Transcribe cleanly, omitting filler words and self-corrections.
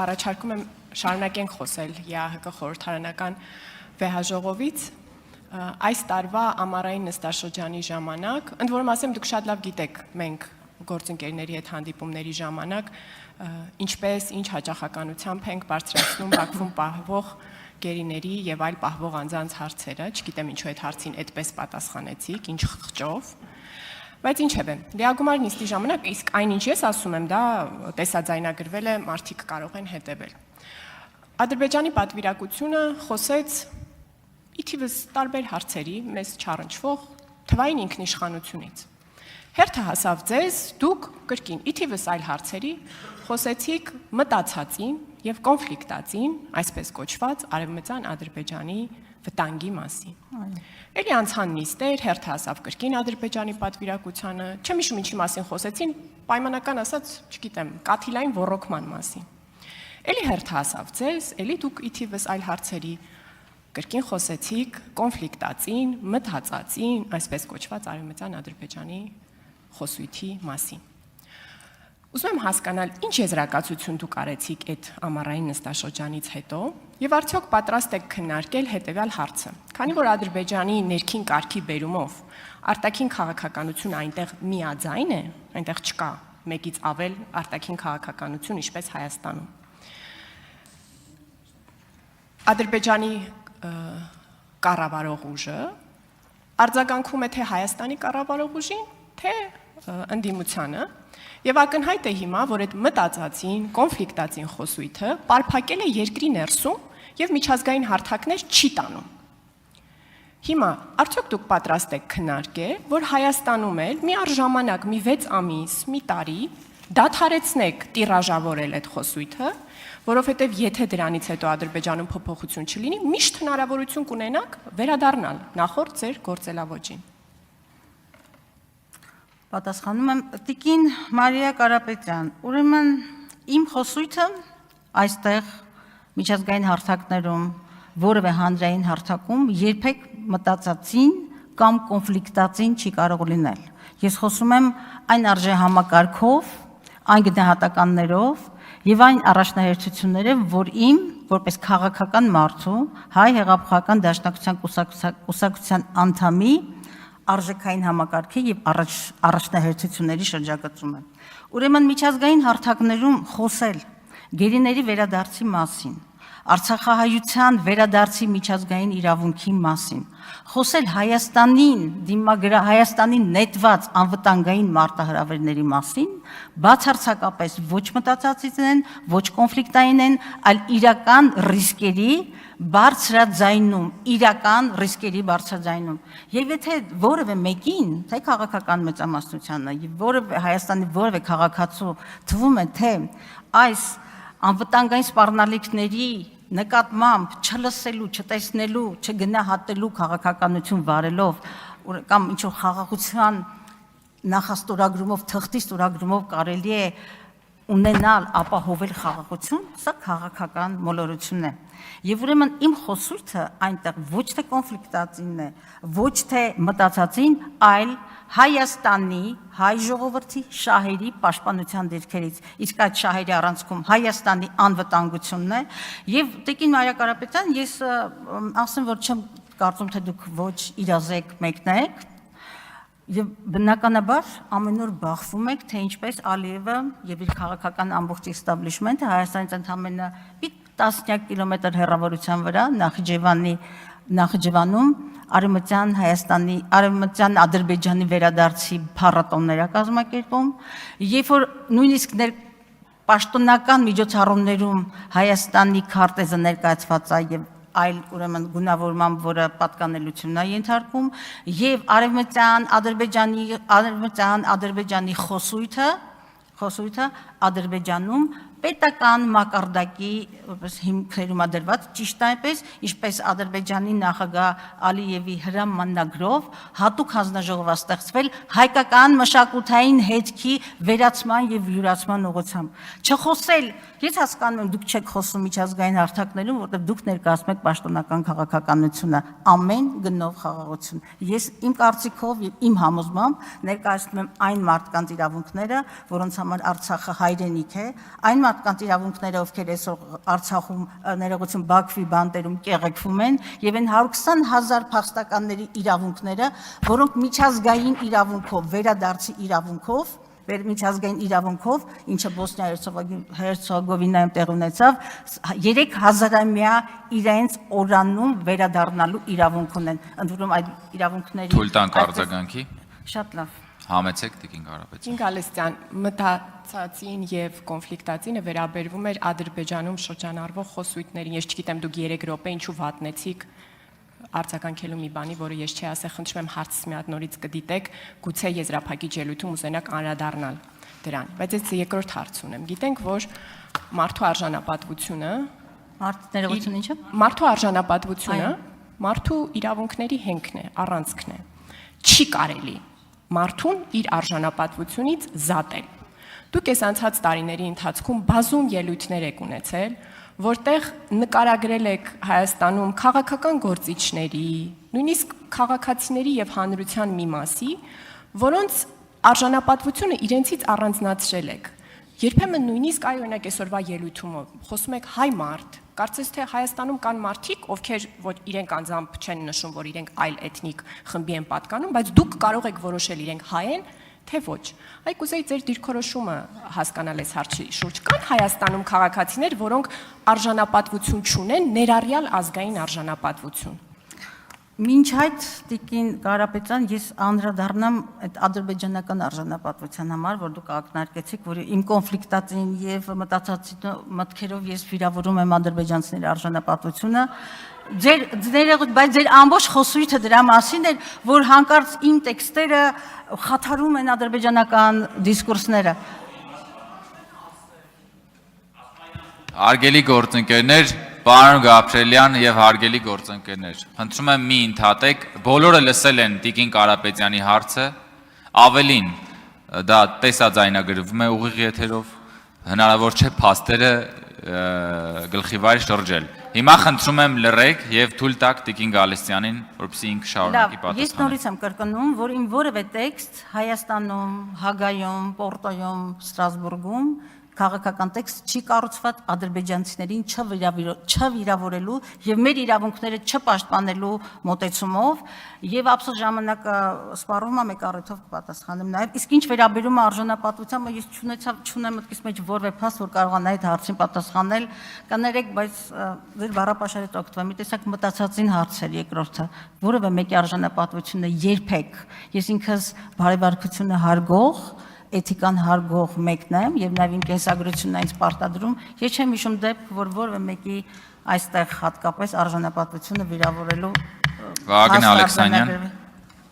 առաջարկում եմ շարունակենք խոսել ԵԱՀԿ խորհրդարանական վեհաժողովից այս տարվա ամառային նստաշրջանի ժամանակ, ընդ որում ասեմ, դուք շատ լավ գիտեք, մենք գործընկերների հետ հանդիպումների ժամանակ ինչպես, ինչ հաճախականությամբ ենք բարձրացնում Բաքվում պահվող գերիների եւ այլ պահվող անձանց հարցերը, չգիտեմ ինչու այդ հարցին այդպես պատասխանեցիք, ինչ խղճով, բայց ինչև է, լիագումար նիստի ժամանակ իսկ այնինչ ես ասում եմ, դա տեսաձայնագրվել է, մարդիկ կարող են հետևել։ Ադրբեջանի պատվիրակությունը խոսեց ի թիվս տարբեր հարցերի, մեզ չառնչվող թվային ինքնիշխանությունից։ Հերթը հասավ ձեզ, դուք կրկին ի թիվս այլ հարցերի խոսեցիք մտածածին եւ կոնֆլիկտածին, այսպես կոչված Արևմտյան Ադրբեջանի վտանգի մասին։ Էլի անցան նիստեր, հերթը հասավ կրկին Ադրբեջանի պատվիրակությանը, չեմ հիշում ինչի մասին խոսեցին, պայմանական ասած, չգիտեմ, կաթիլային ոռոգման մասին։ Էլի հերթը հասավ ձեզ, էլի դուք ի թիվս այլ հարցերի կրկին խոսեցիք կոնֆլիկտածին, մտածածին, այսպես կոչված Արևմտյան Ադրբեջանի խոսույթի մասին։ Ուզում եմ հասկանալ, ինչ եզրակացություն դուք արեցիք այդ ամառային նստաշրջանից հետո եւ արդյոք պատրաստ եք քննարկել հետեւյալ հարցը։ Քանի որ Ադրբեջանի ներքին կարգի բերումով արտաքին քաղաքականությունը այնտեղ միաձայն է, այնտեղ չկա մեկից ավել արտաքին քաղաքականություն, ինչպես Հայաստանում։ Ադրբեջանի կառավարող ուժը արձագանքում է թե Հայաստանի կառավարող ուժին, թե ընդդիմությանը, եւ ակնհայտ է հիմա, որ այդ մտածածին, կոնֆլիկտածին խոսույթը պարփակել է երկրի ներսում եւ միջազգային հարթակներ չի տանում։ Հիմա արդյոք դուք պատրաստ եք քննարկել, որ Հայաստանում էլ մի առժամանակ, մի 6 ամիս, մի տարի դադարեցնեք տիրաժավորել այդ խոսույթը, որովհետեւ եթե դրանից հետո Ադրբեջանում փոփոխություն չլինի, միշտ հնարավորություն կունենաք վերադառնալ նախորդ ձեր գործելավոճին։ Պատասխանում եմ Տիկին Մարիա Կարապետյան, ուրեմն իմ խոսույթը այստեղ միջազգային հարթակներում, որևէ հանրային հարթակում երբեք մտածածին կամ կոնֆլիկտածին չի կարող լինել։ Ես խոսում եմ այն արժեհամակարգով, այն գնահատականներով եւ այն առաջնահերթություններով, որ իմ որպես քաղաքական մարդու, հայ հեղափոխական դաշնակցության կուսակցության անդամի արժեքային համակարգի եւ առաջնահերթությունների շրջագծում է։ Ուրեմն միջազգային հարթակներում խոսել գերիների վերադարձի մասին, Արցախահայության վերադարձի միջազգային իրավունքի մասին, խոսել Հայաստանին նետված անվտանգային մարտահրավերների մասին, բացարձակապես ոչ մտածածից են, ոչ կոնֆլիկտային են, այլ իրական ռիսկերի բարձրաձայնում, եւ եթե որևէ մեկին, թե քաղաքական մեծամասնությանը, եւ Հայաստանի որևէ քաղաքացու թվում է, թե այս անվտանգային սպառնալիքների նկատմամբ չլսելու, չտեսնելու, չգնահատելու քաղաքականություն վարելով, կամ ինչ-որ խաղաղության նախաստորագրումով, թղթի ստորագրումով կարելի է ունենալ, ապահովել խաղաղություն, սա քաղաքական մոլորություն է։ Եվ ուրեմն իմ խոսույթը այնտեղ ոչ թե կոնֆլիկտածին է, ոչ թե մտածածին, այլ Հայաստանի, հայ ժողովրդի շահերի պաշտպանության դիրքերից, իսկ այդ շահերի առանցքում Հայաստանի անվտանգությունն է, եւ Տիկին Մարիա Կարապետյան, ես ասեմ, որ չեմ կարծում, թե դուք ոչ իրազեկ մեկն եք, եւ բնականաբար ամեն օր բախվում եք, թե ինչպես Ալիևը եւ իր քաղաքական ամբողջ էստաբլիշմենթը Հայաստանից ընդամենը մի տասնյակ կիլոմետր հեռավորության վրա Նախիջևանում Արևմտյան Հայաստանի, Արևմտյան Ադրբեջանի վերադարձի փառատոններ կազմակերպում, երբ որ նույնիսկ պաշտոնական միջոցառումներում Հայաստանի քարտեզը ներկայացված է եւ այլ ուրեմն գունավորմամբ, որը պատկանելությունն է ենթարկում, եւ Արևմտյան Ադրբեջանի խոսույթը Ադրբեջանում պետական մակարդակի հիմքերում դրված, ճիշտ այնպես, ինչպես Ադրբեջանի նախագահ Ալիևի հրամանագրով հատուկ հանձնաժողով ստեղծվել հայկական մշակութային հետքի վերացման եւ յուրացման ուղղությամբ։ Չխոսել, ես հասկանում եմ, դուք չեք խոսում միջազգային հարթակներում, որտեղ դուք ներկայացնում եք պաշտոնական քաղաքականությունը, ամեն գնով խաղաղություն։ Ես իմ կարծիքով եւ իմ համոզմամբ ներկայացնում եմ այն մարդկանց իրավունքները, որոնց համար Արցախը հայրենիք է, այն մարդկանց իրավունքները, ովքեր այսօր Արցախում ներողություն Բաքվի բանտերում կեղեքվում են, եւ այն 120,000 փախստականների իրավունքները, որոնք միջազգային իրավունքով, վերադարձի իրավունքով, միջազգային իրավունքով, ինչը Բոսնիա-Հերցեգովինայում տեղ ունեցավ, 3000-ամյա իրենց օրանում վերադառնալու իրավունք ունեն։ Ընդ որում այդ իրավունքների Թույլ տանք արձագանքի։ Շատ լավ։ Համեցեք Տիկին Կարապետյան։ Տիկին Գալստյան, մտածածին եւ կոնֆլիկտածինը վերաբերվում էր Ադրբեջանում շրջանառվող խոսույթներին։ Ես չգիտեմ դուք 3 րոպե ինչու վատնեցիք արձագանքելու մի բանի, որը ես չի ասել, խնդրում եմ հարցս մի հատ նորից կդիտեք, գուցե եզրափակիչ ելույթում ուզենաք անդրադառնալ դրան։ Բայց ես երկրորդ հարց ունեմ։ Գիտենք, որ մարդու արժանապատվությունը, Ներողություն ինչը։ մարդու արժանապատվությունը մարդու իրավունքների հենքն է, առանցքն է։ Չի կարելի մարդուն իր արժանապատվությունից զատել։ Դուք այս անցած տարիների ընթացքում բազում ելույթներ եք ունեցել, որտեղ նկարագրել եք Հայաստանում քաղաքական գործիչների, նույնիսկ քաղաքացիների եւ հանրության մի մասի, որոնց արժանապատվությունը իրենցից առանձնացրել եք։ Երբեմն նույնիսկ այ օրինակ այսօրվա ելույթում խոսում եք հայ մարդ, կարծես թե Հայաստանում կան մարդիկ, ովքեր ոչ իրենք անձամբ չեն նշում, որ իրենք այլ էթնիկ խմբի են պատկանում, բայց դուք կարող եք որոշել իրենք հայ են, թե ոչ։ Այ կուզեի ձեր դիրքորոշումը հասկանալ այս հարցի շուրջ։ Կան Հայաստանում քաղաքացիներ, որոնք արժանապատվություն չունեն, ներառյալ ազգային արժանապատվություն։ Մինչ այդ Տիկին Կարապետյան, ես անդրադառնամ այդ ադրբեջանական արժանապատվության համար, որ դուք ակնարկեցիք, որ իմ կոնֆլիկտածին եւ մտածածի մտքերով ես վիրավորում եմ ադրբեջանցիների արժանապատվությունը։ Բայց ձեր ամբողջ խոսույթը դրա մասին էր, որ հանկարծ իմ տեքստերը խաթարում են ադրբեջանական դիսկուրսները։ Հարգելի գործընկերներ, պարոն Գաբրելյան եւ հարգելի գործընկերներ, խնդրում եմ մի ընդհատեք, բոլորը լսել են Տիկին Կարապետյանի հարցը, ավելին դա տեսաձայնագրվում է ուղիղ եթերով, հնարավոր չէ փաստերը գլխիվայր շրջել։ Հիմա խնդրում եմ լռեք եւ թույլ տաք Տիկին Գալստյանին, որպեսզի ինքը շարունակի պատասխանել։ Ես նորից եմ կրկնում, որ իմ որևէ տեքստ Հայաստանում, Հագայում, Պորտոյում, Ստրասբուրգում քաղաքական տեքստ չի կառուցված ադրբեջանցիներին չվիրավորելու եւ մեր իրավունքները չպաշտպանելու մոտեցումով եւ ապսոս ժամանակը սպառվում է մեկ առիթով կպատասխանեմ նաեւ իսկ ինչ վերաբերում է արժանապատվությանը ես չունեմ մտքիս մեջ որևէ փաստ որ կարողանա այդ հարցին պատասխանել կներեք բայց ձեր բառապաշարից օգտվեմ մի տեսակ մտածածին հարցեր երկրորդը որևէ մեկի արժանապատվությունը երբեք ես ինքս բարեվարկությունը հարգող էթիկան հարգող մեկն եմ եւ նաեւ իմ կենսագրությունն այնց պարտադրում ես չեմ հիշում դեպք որ որևէ մեկի այստեղ հատկապես արժանապատվությունը վիրավորելու Վագն Ալեքսանյան